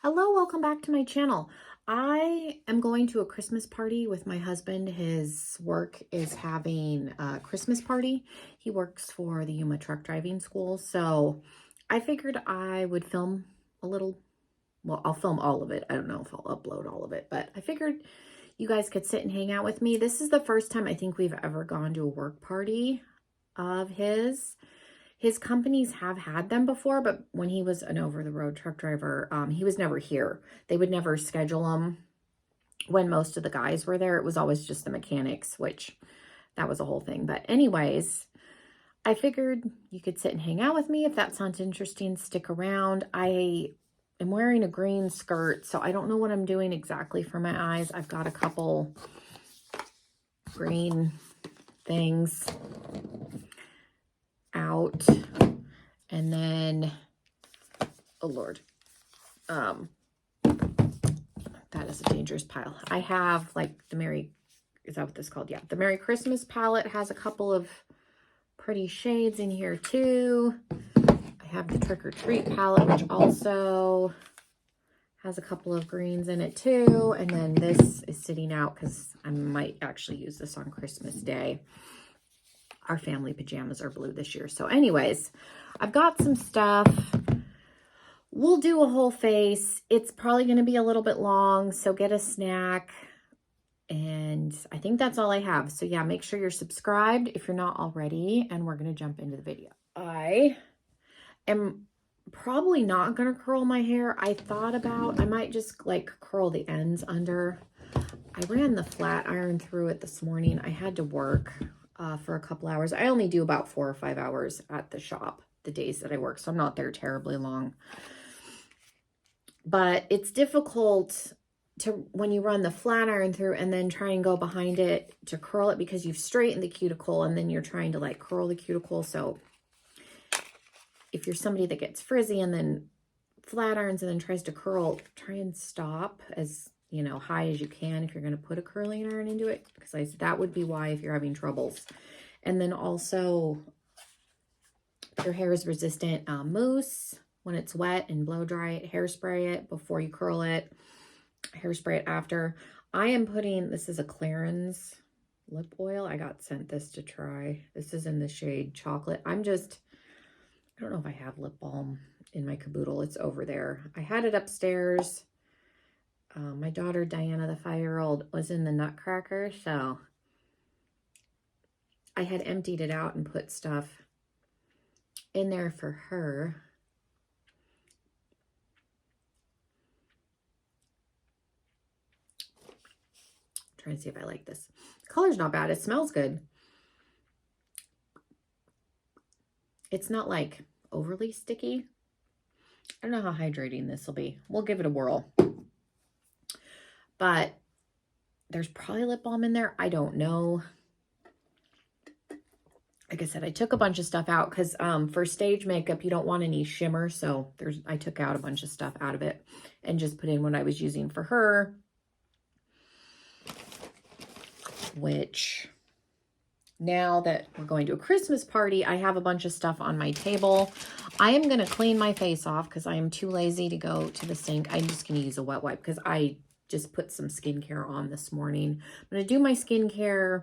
Hello, welcome back to my channel. I am going to a Christmas party with my husband. His work is having a Christmas party. He works for the Yuma truck driving school. So I figured I would film a little, well, I'll film all of it. I don't know if I'll upload all of it, but I figured you guys could sit and hang out with me. This is the first time I think we've ever gone to a work party of his. His companies have had them before, but when he was an over-the-road truck driver, he was never here. They would never schedule them when most of the guys were there. It was always just the mechanics, which that was a whole thing. But anyways, I figured you could sit and hang out with me. If that sounds interesting, stick around. I am wearing a green skirt, so I don't know what I'm doing exactly for my eyes. I've got a couple green things out, and then oh Lord, that is a dangerous pile. I have like the is that what this is called? Yeah, the Merry Christmas palette has a couple of pretty shades in here too. I have the Trick or Treat palette, which also has a couple of greens in it too, and then this is sitting out because I might actually use this on Christmas Day. Our family pajamas are blue this year. So anyways, I've got some stuff. We'll do a whole face. It's probably going to be a little bit long, so get a snack. And I think that's all I have. So yeah, make sure you're subscribed if you're not already, and we're going to jump into the video. I am probably not going to curl my hair. I thought about, I might just like curl the ends under. I ran the flat iron through it this morning. I had to work for a couple hours. I only do about 4 or 5 hours at the shop the days that I work, so I'm not there terribly long. But it's difficult to, when you run the flat iron through and then try and go behind it to curl it, because you've straightened the cuticle and then you're trying to like curl the cuticle. So if you're somebody that gets frizzy and then flat irons and then tries to curl, try and stop as high as you can if you're going to put a curling iron into it, because that would be why if you're having troubles. And then also, if your hair is resistant, mousse when it's wet, and blow dry it, hairspray it before you curl it, hairspray it after. I am putting, this is a Clarins lip oil. I got sent this to try. This is in the shade Chocolate. I don't know if I have lip balm in my caboodle. It's over there. I had it upstairs. My daughter, Diana, the 5-year-old, was in the Nutcracker, so I had emptied it out and put stuff in there for her. Trying to see if I like this. The color's not bad. It smells good. It's not like overly sticky. I don't know how hydrating this will be. We'll give it a whirl. But there's probably lip balm in there. I don't know. Like I said, I took a bunch of stuff out because for stage makeup, you don't want any shimmer. So I took out a bunch of stuff out of it and just put in what I was using for her. Which, now that we're going to a Christmas party, I have a bunch of stuff on my table. I am going to clean my face off because I am too lazy to go to the sink. I'm just going to use a wet wipe because I just put some skincare on this morning. I'm going to do my skincare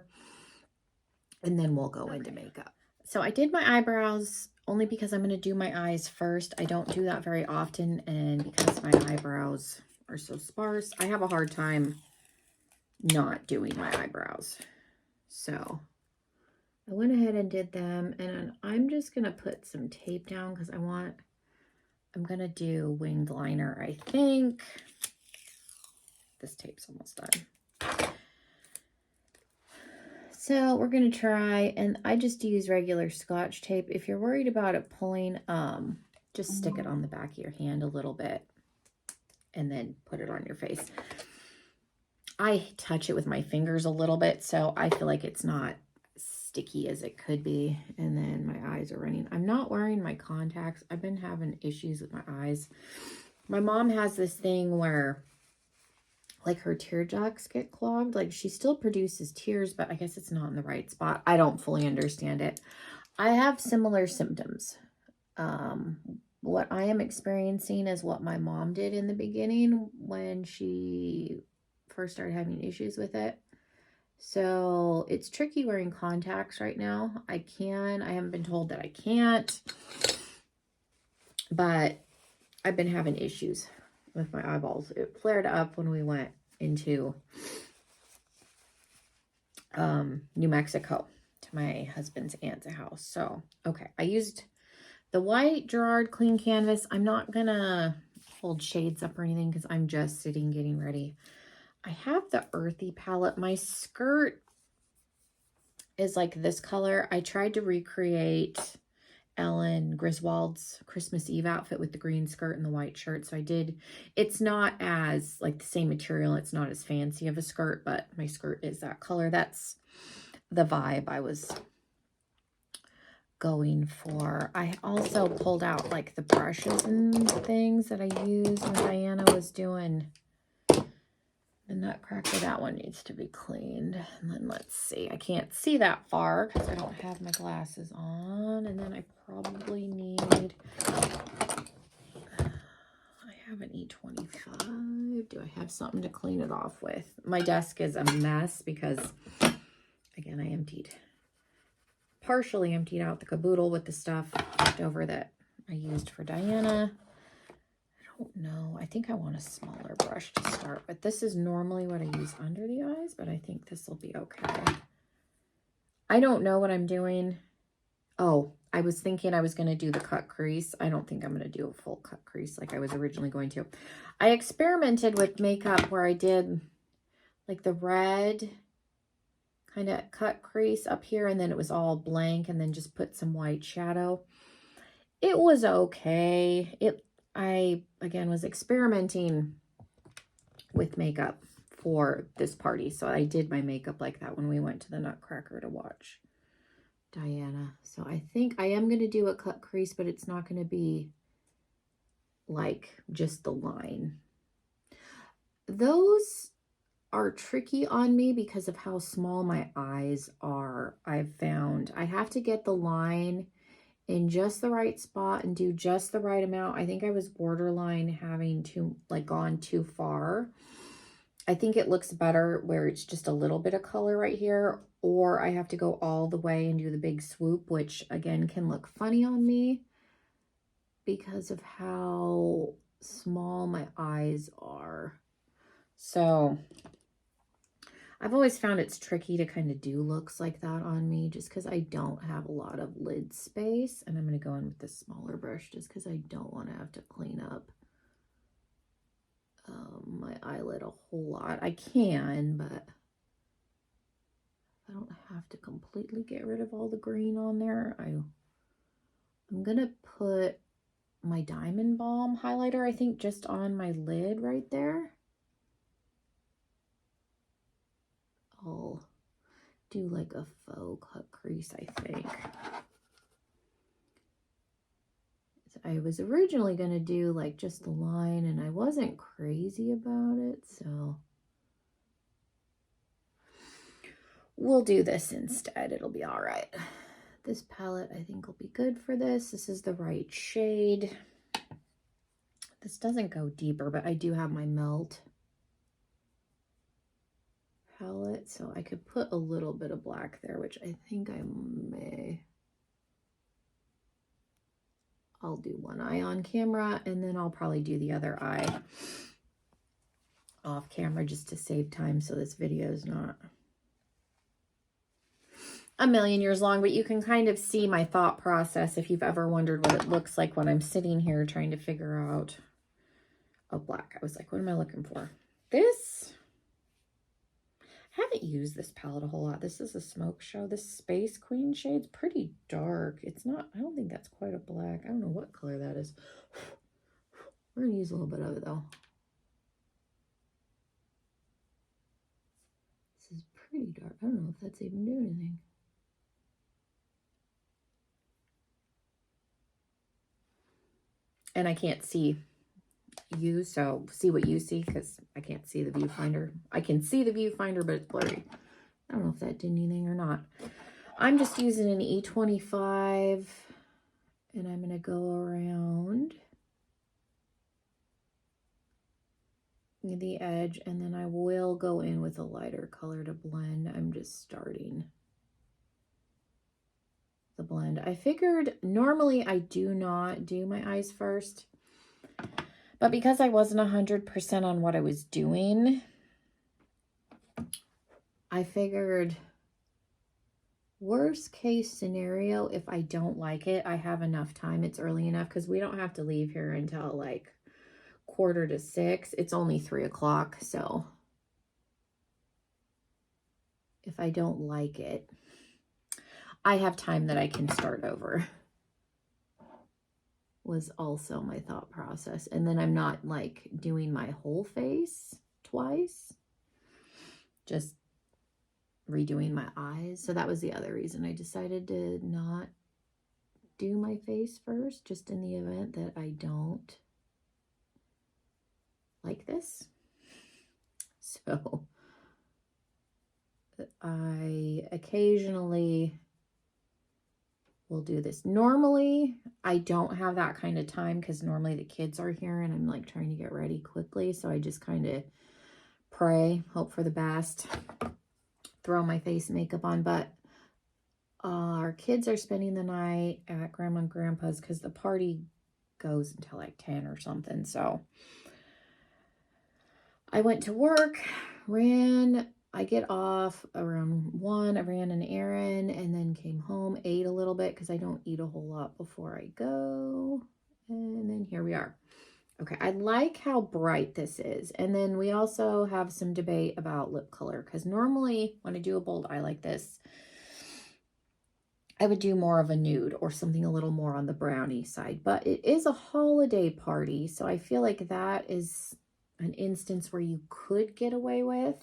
and then we'll go into makeup. So I did my eyebrows only because I'm going to do my eyes first. I don't do that very often, and because my eyebrows are so sparse, I have a hard time not doing my eyebrows. So I went ahead and did them, and I'm just going to put some tape down because I'm going to do winged liner, I think. This tape's almost done. So we're going to try, and I just use regular Scotch tape. If you're worried about it pulling, just stick it on the back of your hand a little bit and then put it on your face. I touch it with my fingers a little bit, so I feel like it's not sticky as it could be. And then my eyes are running. I'm not wearing my contacts. I've been having issues with my eyes. My mom has this thing where like her tear ducts get clogged. Like she still produces tears, but I guess it's not in the right spot. I don't fully understand it. I have similar symptoms what I am experiencing is what my mom did in the beginning when she first started having issues with it. So it's tricky wearing contacts right now. I haven't been told that I can't, but I've been having issues with my eyeballs. It flared up when we went into New Mexico to my husband's aunt's house. So, okay, I used the white Gerard clean canvas. I'm not gonna hold shades up or anything because I'm just sitting getting ready. I have the earthy palette. My skirt is like this color. I tried to recreate Ellen Griswold's Christmas Eve outfit with the green skirt and the white shirt. So I did. It's not as like the same material. It's not as fancy of a skirt, but my skirt is that color. That's the vibe I was going for. I also pulled out like the brushes and things that I used when Diana was doing the Nutcracker. That one needs to be cleaned. And then let's see. I can't see that far because I don't have my glasses on. And then I probably need... I have an E25. Do I have something to clean it off with? My desk is a mess because, again, I partially emptied out the caboodle with the stuff left over that I used for Diana. I don't know. I think I want a smaller brush to start with. This is normally what I use under the eyes, but I think this will be okay. I don't know what I'm doing. Oh, I was thinking I was going to do the cut crease. I don't think I'm going to do a full cut crease like I was originally going to. I experimented with makeup where I did like the red kind of cut crease up here, and then it was all blank, and then just put some white shadow. It was okay. I again was experimenting with makeup for this party, so I did my makeup like that when we went to the Nutcracker to watch Diana. So I think I am going to do a cut crease, but it's not going to be like just the line. Those are tricky on me because of how small my eyes are. I've found I have to get the line in just the right spot and do just the right amount. I think I was borderline having gone too far. I think it looks better where it's just a little bit of color right here, or I have to go all the way and do the big swoop, which again can look funny on me because of how small my eyes are. So I've always found it's tricky to kind of do looks like that on me just because I don't have a lot of lid space. And I'm going to go in with this smaller brush just because I don't want to have to clean up my eyelid a whole lot. I can, but I don't have to completely get rid of all the green on there. I'm going to put my Diamond Balm highlighter, I think, just on my lid right there. I'll do like a faux cut crease, I think. I was originally going to do like just the line, and I wasn't crazy about it, so we'll do this instead. It'll be all right. This palette I think will be good for this. This is the right shade. This doesn't go deeper, but I do have my Melt palette, so I could put a little bit of black there, which I think I may. I'll do one eye on camera, and then I'll probably do the other eye off camera just to save time so this video is not a million years long, but you can kind of see my thought process if you've ever wondered what it looks like when I'm sitting here trying to figure out black. I was like, what am I looking for? This, I haven't used this palette a whole lot. This is a Smoke Show. This Space Queen shade's pretty dark. It's not, I don't think that's quite a black. I don't know what color that is. We're gonna use a little bit of it though. This is pretty dark. I don't know if that's even doing anything. And I can't see you, so see what you see, because I can't see the viewfinder. I can see the viewfinder, but it's blurry. I don't know if that did anything or not. I'm just using an E25, And I'm going to go around the edge, and then I will go in with a lighter color to blend. I'm just starting the blend. I figured normally I do not do my eyes first, but because I wasn't 100% on what I was doing, I figured worst case scenario, if I don't like it, I have enough time. It's early enough because we don't have to leave here until like 5:45. It's only 3 o'clock, so if I don't like it, I have time that I can start over, was also my thought process. And then I'm not like doing my whole face twice, just redoing my eyes. So that was the other reason I decided to not do my face first, just in the event that I don't like this. So I occasionally will do this. Normally, I don't have that kind of time because normally the kids are here and I'm like trying to get ready quickly. So I just kind of pray, hope for the best, throw my face makeup on. But our kids are spending the night at Grandma and Grandpa's because the party goes until like 10 or something. So I went to work, I get off around 1, I ran an errand, and then came home, ate a little bit because I don't eat a whole lot before I go. And then here we are. Okay, I like how bright this is. And then we also have some debate about lip color because normally when I do a bold eye like this, I would do more of a nude or something a little more on the brownie side. But it is a holiday party, so I feel like that is an instance where you could get away with.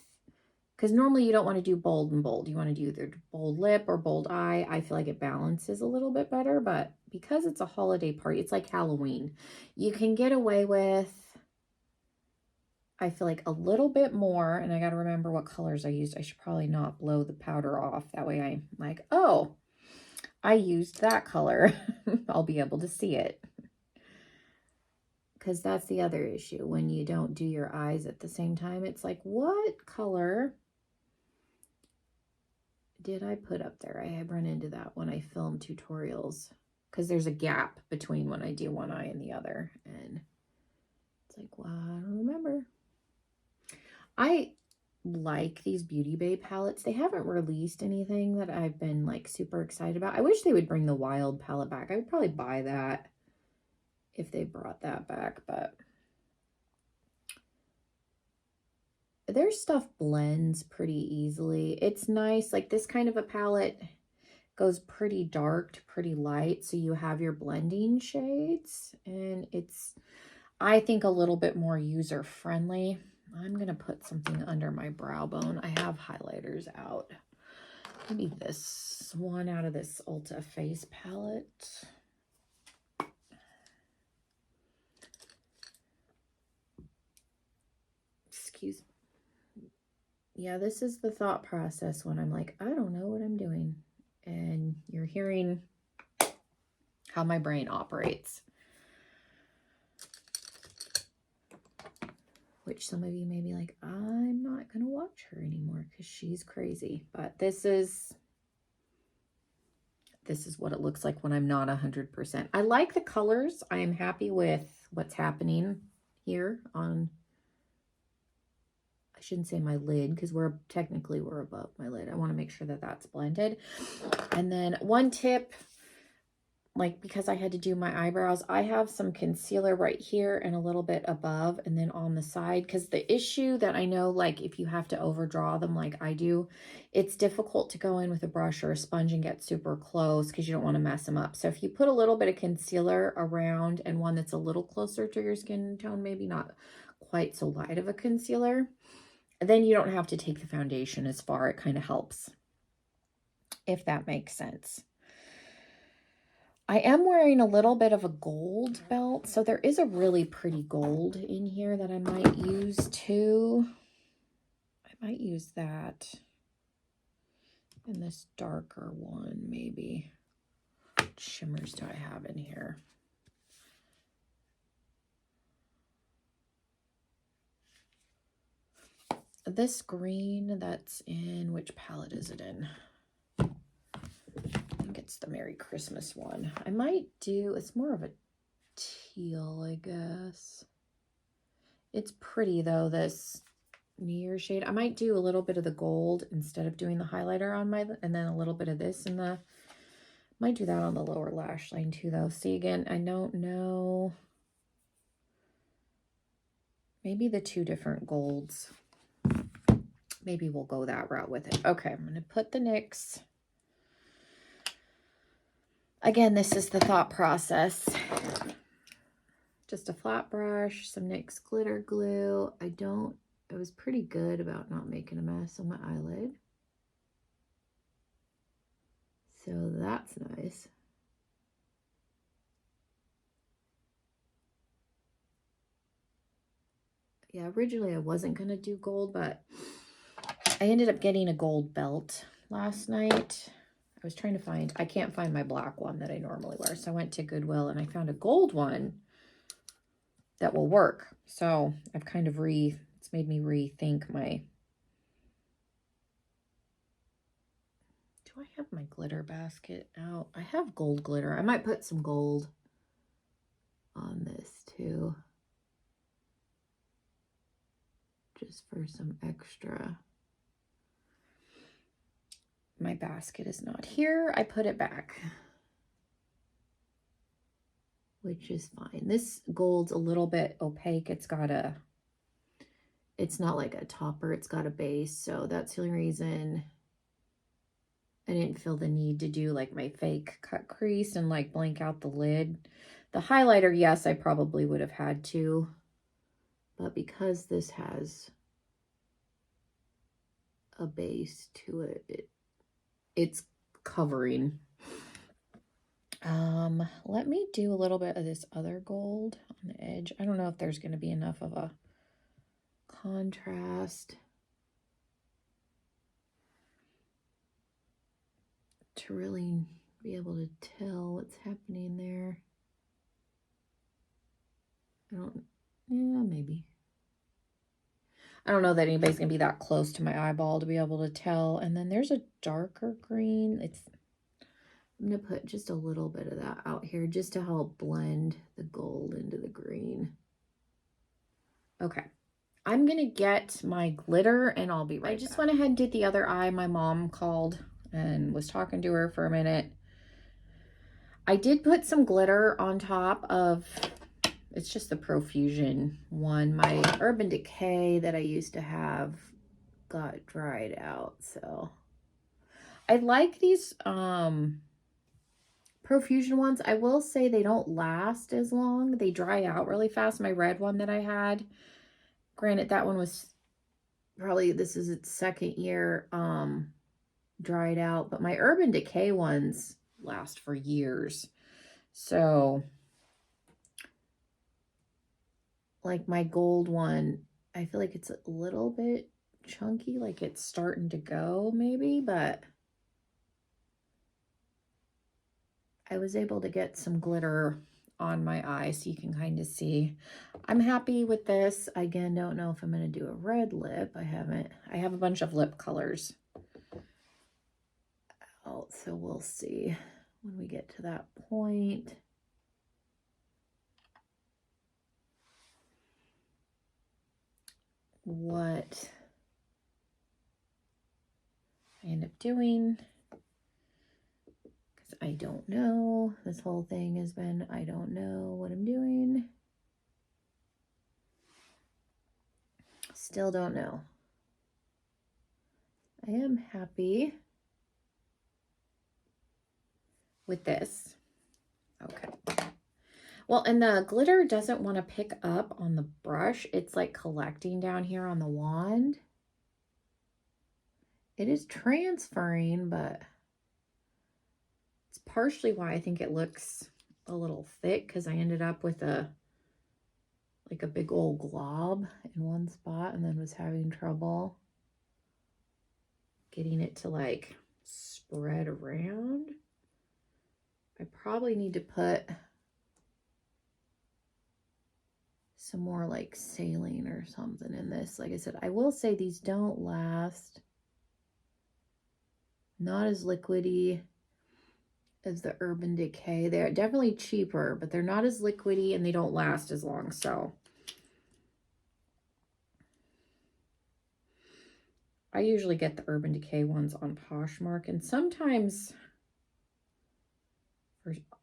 Because normally you don't want to do bold and bold. You want to do either bold lip or bold eye. I feel like it balances a little bit better. But because it's a holiday party, it's like Halloween. You can get away with, I feel like, a little bit more. And I got to remember what colors I used. I should probably not blow the powder off. That way I'm like, oh, I used that color. I'll be able to see it. Because that's the other issue. When you don't do your eyes at the same time, it's like, what color did I put up there? I have run into that when I film tutorials because there's a gap between when I do one eye and the other. And it's like, well, I don't remember. I like these Beauty Bay palettes. They haven't released anything that I've been like super excited about. I wish they would bring the Wild palette back. I would probably buy that if they brought that back, but their stuff blends pretty easily. It's nice. Like this kind of a palette goes pretty dark to pretty light, so you have your blending shades, and it's, I think, a little bit more user friendly. I'm gonna put something under my brow bone. I have highlighters out. Maybe this one out of this Ulta Face palette. Excuse me. Yeah, this is the thought process when I'm like, I don't know what I'm doing. And you're hearing how my brain operates. Which some of you may be like, I'm not going to watch her anymore because she's crazy. But this is what it looks like when I'm not 100%. I like the colors. I am happy with what's happening here on, I shouldn't say my lid because we're above my lid. I want to make sure that that's blended. And then one tip, like because I had to do my eyebrows, I have some concealer right here and a little bit above and then on the side, because the issue that I know, like if you have to overdraw them like I do, it's difficult to go in with a brush or a sponge and get super close because you don't want to mess them up. So if you put a little bit of concealer around and one that's a little closer to your skin tone, maybe not quite so light of a concealer, then you don't have to take the foundation as far. It kind of helps, if that makes sense. I am wearing a little bit of a gold belt, so there is a really pretty gold in here that I might use too. I might use that in this darker one, maybe. shimmers do I have in here? This green that's in, which palette is it in? I think it's the Merry Christmas one. I might do, it's more of a teal, I guess. It's pretty though, this New Year's shade. I might do a little bit of the gold instead of doing the highlighter on my, and then a little bit of this in the, might do that on the lower lash line too though. See, again, I don't know. Maybe the two different golds. Maybe we'll go that route with it. Okay, I'm going to put the NYX. Again, this is the thought process. Just a flat brush, some NYX glitter glue. I was pretty good about not making a mess on my eyelid. So that's nice. Yeah, originally I wasn't going to do gold, but I ended up getting a gold belt last night. I was trying to find, I can't find my black one that I normally wear. So I went to Goodwill and I found a gold one that will work. So I've kind of it's made me rethink my, do I have my glitter basket out? I have gold glitter. I might put some gold on this too. Just for some extra. My basket is not here. I put it back, which is fine. This gold's a little bit opaque. It's not like a topper. It's got a base. So that's the only reason I didn't feel the need to do like my fake cut crease and like blank out the lid. The highlighter, yes, I probably would have had to, but because this has a base to it, it's covering. Let me do a little bit of this other gold on the edge. I don't know if there's going to be enough of a contrast to really be able to tell what's happening there. Yeah, maybe. I don't know that anybody's going to be that close to my eyeball to be able to tell. And then there's a darker green. I'm going to put just a little bit of that out here just to help blend the gold into the green. Okay. I'm going to get my glitter and I'll be right back. I just went ahead and did the other eye. My mom called and was talking to her for a minute. I did put some glitter on top of, it's just the Profusion one. My Urban Decay that I used to have got dried out. So I like these Profusion ones. I will say they don't last as long. They dry out really fast. My red one that I had, granted that one was probably, this is its second year, dried out, but my Urban Decay ones last for years. So like my gold one, I feel like it's a little bit chunky, like it's starting to go maybe, but I was able to get some glitter on my eye so you can kind of see. I'm happy with this. Again, don't know if I'm going to do a red lip. I have a bunch of lip colors out, so we'll see when we get to that point. What I end up doing, because I don't know. This whole thing has been, I don't know what I'm doing. Still don't know. I am happy with this. Okay. Well, and the glitter doesn't want to pick up on the brush. It's like collecting down here on the wand. It is transferring, but it's partially why I think it looks a little thick, because I ended up with like a big old glob in one spot and then was having trouble getting it to like spread around. I probably need to put some more like saline or something in this. Like I said, I will say these don't last. Not as liquidy as the Urban Decay. They're definitely cheaper, but they're not as liquidy and they don't last as long. So I usually get the Urban Decay ones on Poshmark, and sometimes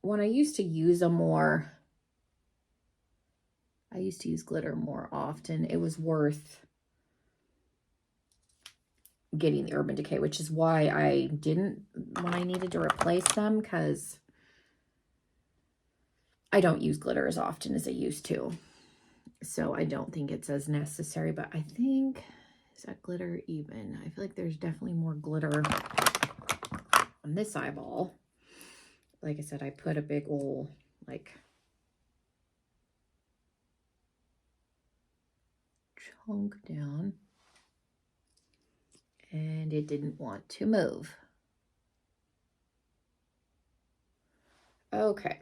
when I used to use them more, I used to use glitter more often. It was worth getting the Urban Decay, which is why I didn't when I needed to replace them, because I don't use glitter as often as I used to. So I don't think it's as necessary, but I think, is that glitter even? I feel like there's definitely more glitter on this eyeball. Like I said, I put a big old, like, chunk down, and it didn't want to move. Okay.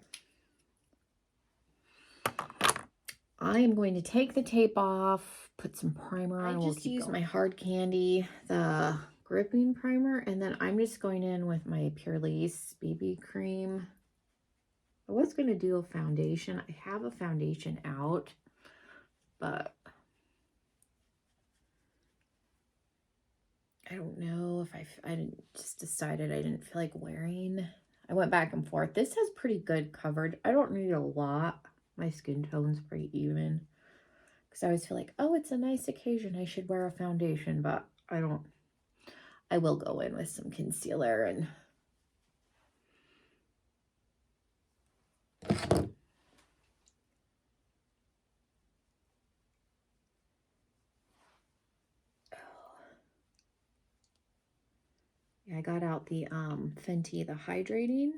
I am going to take the tape off, put some primer on. I just used my hard candy, the gripping primer, and then I'm just going in with my Pure Lace BB cream. I was going to do a foundation. I have a foundation out, but I don't know if I just decided I didn't feel like wearing. I went back and forth. This has pretty good coverage. I don't need a lot. My skin tone's pretty even. Because I always feel like, oh, it's a nice occasion, I should wear a foundation, but I don't. I will go in with some concealer and yeah, I got out the Fenty, the hydrating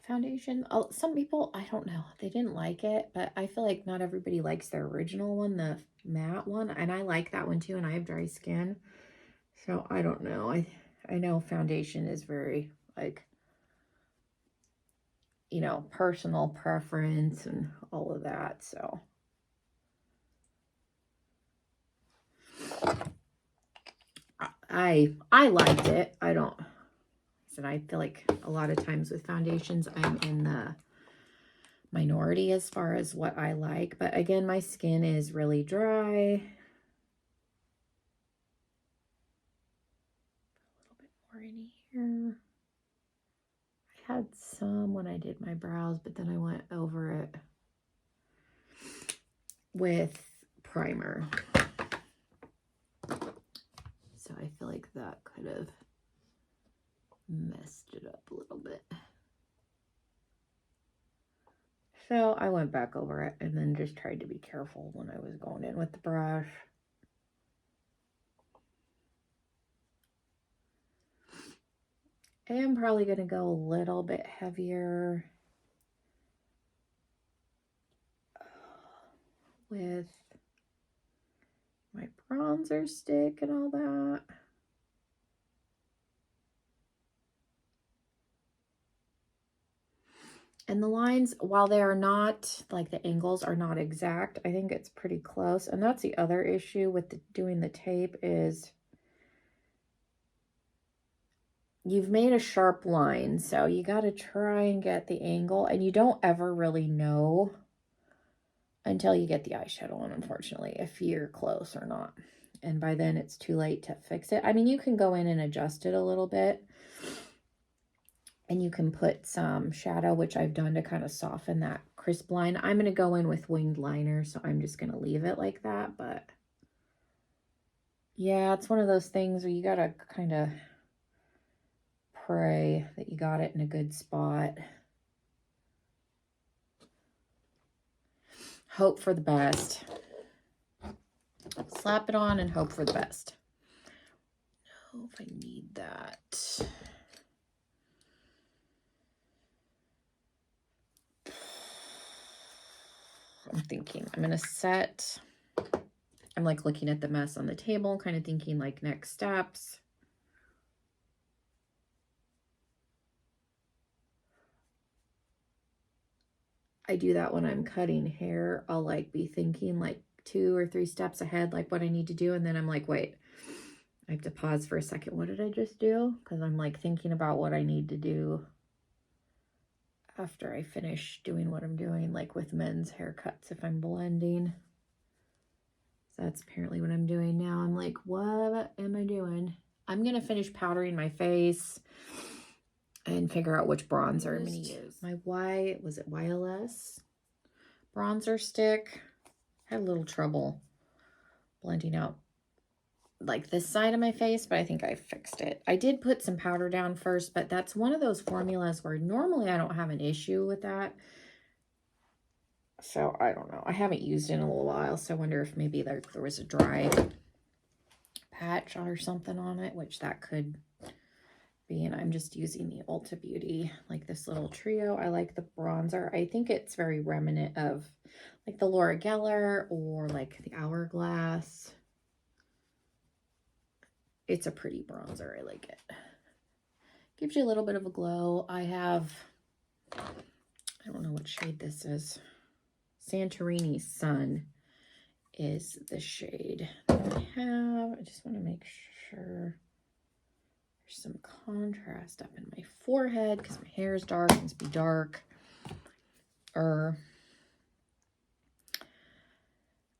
foundation. Oh, some people, I don't know, they didn't like it, but I feel like not everybody likes their original one, the matte one, and I like that one too, and I have dry skin, so I don't know. I know foundation is very, like, you know, personal preference and all of that, so I liked it. I feel like a lot of times with foundations, I'm in the minority as far as what I like. But again, my skin is really dry. A little bit more in here. I had some when I did my brows, but then I went over it with primer. So I feel like that could have messed it up a little bit. So I went back over it and then just tried to be careful when I was going in with the brush. I am probably going to go a little bit heavier with my bronzer stick and all that. And the lines, while they are not, like the angles are not exact, I think it's pretty close. And that's the other issue with doing the tape is you've made a sharp line. So you got to try and get the angle. And you don't ever really know until you get the eyeshadow on, unfortunately, if you're close or not. And by then it's too late to fix it. I mean, you can go in and adjust it a little bit. And you can put some shadow, which I've done to kind of soften that crisp line. I'm going to go in with winged liner, so I'm just going to leave it like that. But yeah, it's one of those things where you got to kind of pray that you got it in a good spot. Hope for the best. Slap it on and hope for the best. I don't know if I need that. I'm thinking I'm going to set, I'm like looking at the mess on the table, kind of thinking like next steps. I do that when I'm cutting hair. I'll like be thinking like 2 or 3 steps ahead, like what I need to do. And then I'm like, wait, I have to pause for a second. What did I just do? Because I'm like thinking about what I need to do after I finish doing what I'm doing, like with men's haircuts if I'm blending. So that's apparently what I'm doing now. I'm like, what am I doing? I'm going to finish powdering my face and figure out which bronzer I'm going to use. My was it YLS bronzer stick? Had a little trouble blending out like this side of my face, but I think I fixed it. I did put some powder down first, but that's one of those formulas where normally I don't have an issue with that. So I don't know. I haven't used it in a little while, so I wonder if maybe there was a dry patch or something on it, which that could be. And I'm just using the Ulta Beauty, like this little trio. I like the bronzer. I think it's very reminiscent of like the Laura Geller or like the Hourglass. It's a pretty bronzer. I like it. Gives you a little bit of a glow. I don't know what shade this is. Santorini Sun is the shade that I have. I just want to make sure there's some contrast up in my forehead because my hair is dark. It needs to be dark.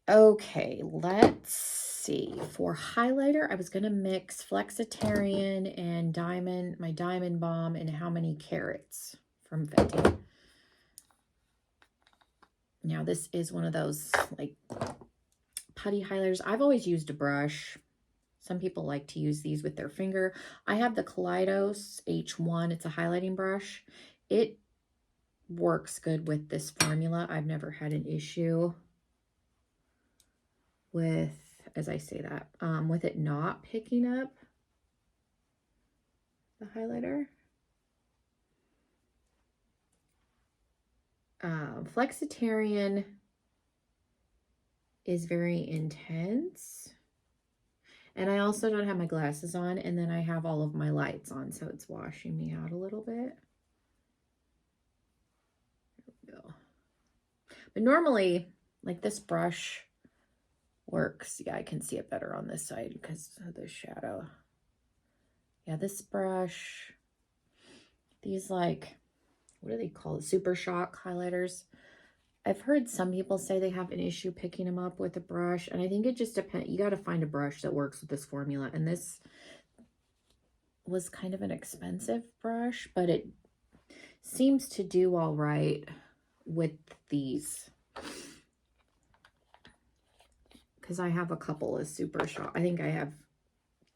Okay, let's see. For highlighter, I was going to mix Flexitarian and my Diamond Bomb and How Many Carats from Fenty. Now, this is one of those like putty highlighters. I've always used a brush. Some people like to use these with their finger. I have the Kaleidos H1. It's a highlighting brush. It works good with this formula. I've never had an issue with, as I say that, with it not picking up the highlighter. Flexitarian is very intense. And I also don't have my glasses on, and then I have all of my lights on, so it's washing me out a little bit. There we go. But normally, like this brush works. Yeah, I can see it better on this side because of the shadow. Yeah, this brush, these like, what do they call it? Super Shock highlighters. I've heard some people say they have an issue picking them up with a brush, and I think it just depends. You got to find a brush that works with this formula, and this was kind of an expensive brush, but it seems to do all right with these. Because I have a couple of Super Shock. I think I have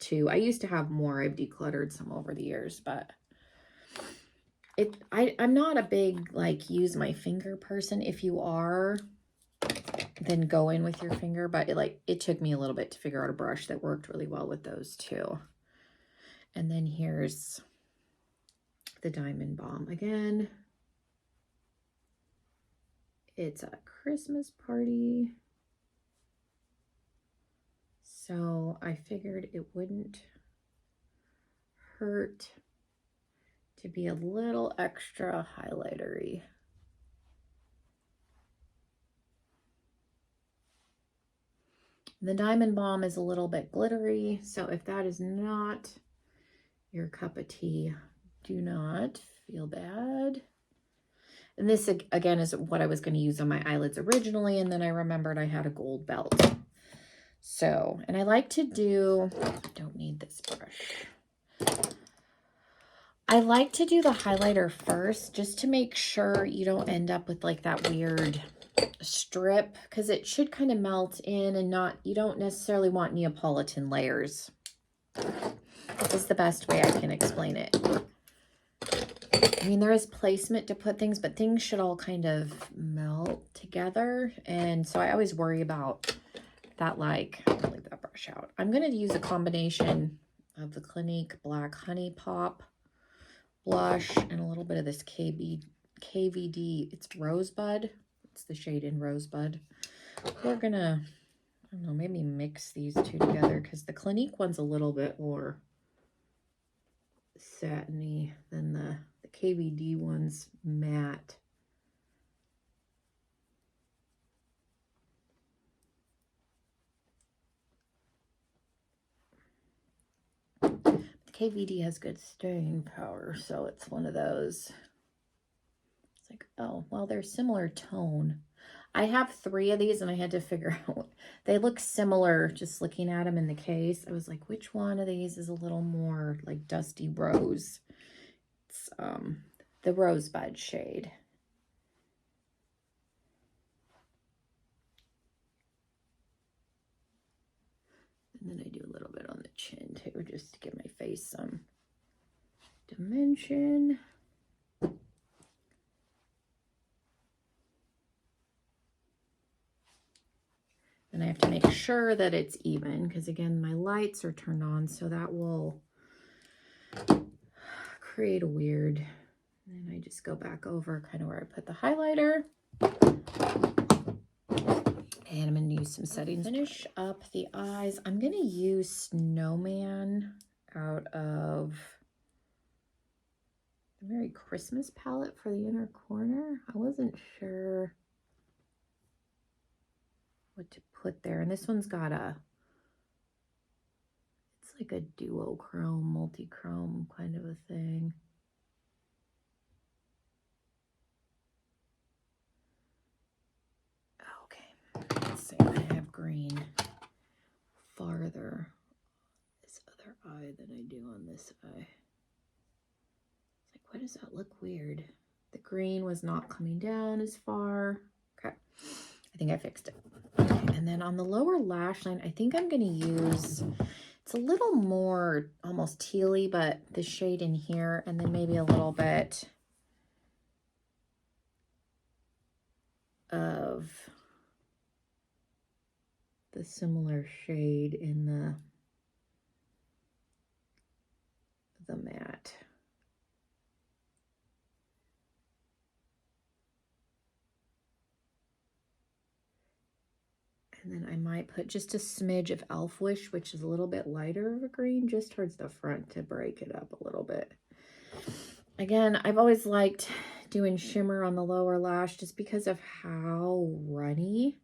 2. I used to have more. I've decluttered some over the years, but I'm not a big like use my finger person. If you are, then go in with your finger, but it took me a little bit to figure out a brush that worked really well with those too. And then here's the Diamond Bomb again. It's a Christmas party, so I figured it wouldn't hurt to be a little extra highlightery. The Diamond Bomb is a little bit glittery, so if that is not your cup of tea, do not feel bad. And this, again, is what I was going to use on my eyelids originally, and then I remembered I had a gold belt. So, and I like to do, I don't need this brush. I like to do the highlighter first, just to make sure you don't end up with like that weird strip, because it should kind of melt in and you don't necessarily want Neapolitan layers. This is the best way I can explain it. I mean, there is placement to put things, but things should all kind of melt together. And so I always worry about that, like, I'll leave that brush out. I'm going to use a combination of the Clinique Black Honey Pop blush and a little bit of this KVD. It's Rosebud. It's the shade in Rosebud. We're going to, I don't know, maybe mix these two together because the Clinique one's a little bit more satiny than the KVD one's matte. KVD has good staying power, so it's one of those. It's like, oh, well, they're similar tone. I have 3 of these and I had to figure out, they look similar just looking at them in the case. I was like, which one of these is a little more like dusty rose? It's the rosebud shade. And then I do a little bit on the chin too, just to give my face some dimension. And I have to make sure that it's even, because again, my lights are turned on, so that will create a weird, and I just go back over kind of where I put the highlighter. And I'm going to use some settings. Finish up the eyes. I'm going to use Snowman out of the Merry Christmas palette for the inner corner. I wasn't sure what to put there. And this one's got a, it's like a duochrome, multi-chrome kind of a thing. Okay, let's see. I have green farther on this other eye than I do on this eye. It's like, why does that look weird? The green was not coming down as far. Okay, I think I fixed it. Okay, and then on the lower lash line, I think I'm going to use, it's a little more almost tealy, but the shade in here, and then maybe a little bit of the similar shade in the matte. And then I might put just a smidge of Elf Wish, which is a little bit lighter of a green, just towards the front to break it up a little bit. Again, I've always liked doing shimmer on the lower lash just because of how runny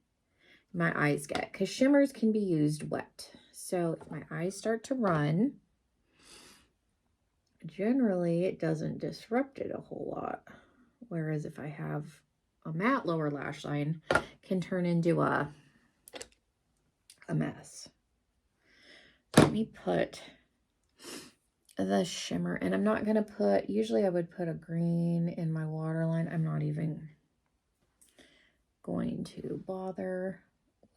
my eyes get, because shimmers can be used wet. So if my eyes start to run, generally it doesn't disrupt it a whole lot. Whereas if I have a matte lower lash line, it can turn into a mess. Let me put the shimmer, and I'm not going to put, usually I would put a green in my waterline. I'm not even going to bother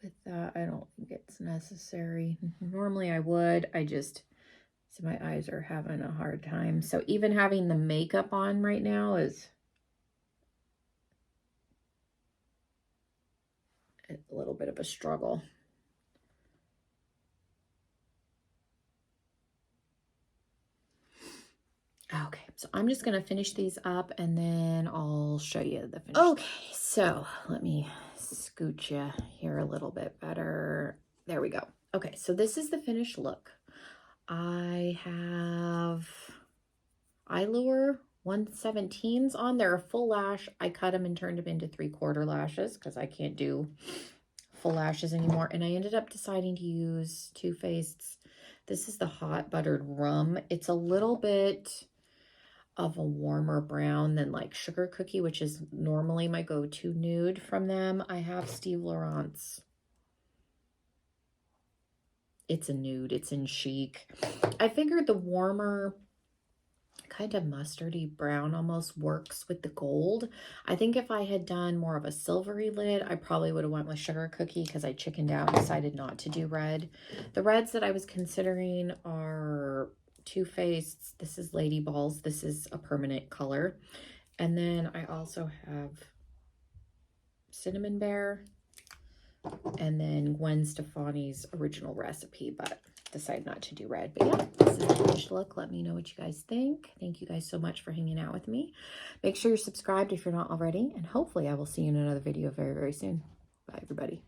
with that. I don't think it's necessary. Normally I would, so my eyes are having a hard time. So even having the makeup on right now is a little bit of a struggle. Okay, so I'm just going to finish these up and then I'll show you the finish. Okay, so let me scoot you here a little bit better. There we go. Okay, so this is the finished look. I have Eyelure 117s on. They're a full lash. I cut them and turned them into 3/4 lashes because I can't do full lashes anymore. And I ended up deciding to use Too Faced's. This is the Hot Buttered Rum. It's a little bit of a warmer brown than like Sugar Cookie, which is normally my go-to nude from them. I have Steve Laurent's. It's a nude. It's in Chic. I figured the warmer kind of mustardy brown almost works with the gold. I think if I had done more of a silvery lid, I probably would have went with Sugar Cookie because I chickened out and decided not to do red. The reds that I was considering are Too Faced. This is Lady Balls. This is a permanent color. And then I also have Cinnamon Bear and then Gwen Stefani's Original Recipe, but decided not to do red. But yeah, this is the finished look. Let me know what you guys think. Thank you guys so much for hanging out with me. Make sure you're subscribed if you're not already, and hopefully I will see you in another video very, very soon. Bye, everybody.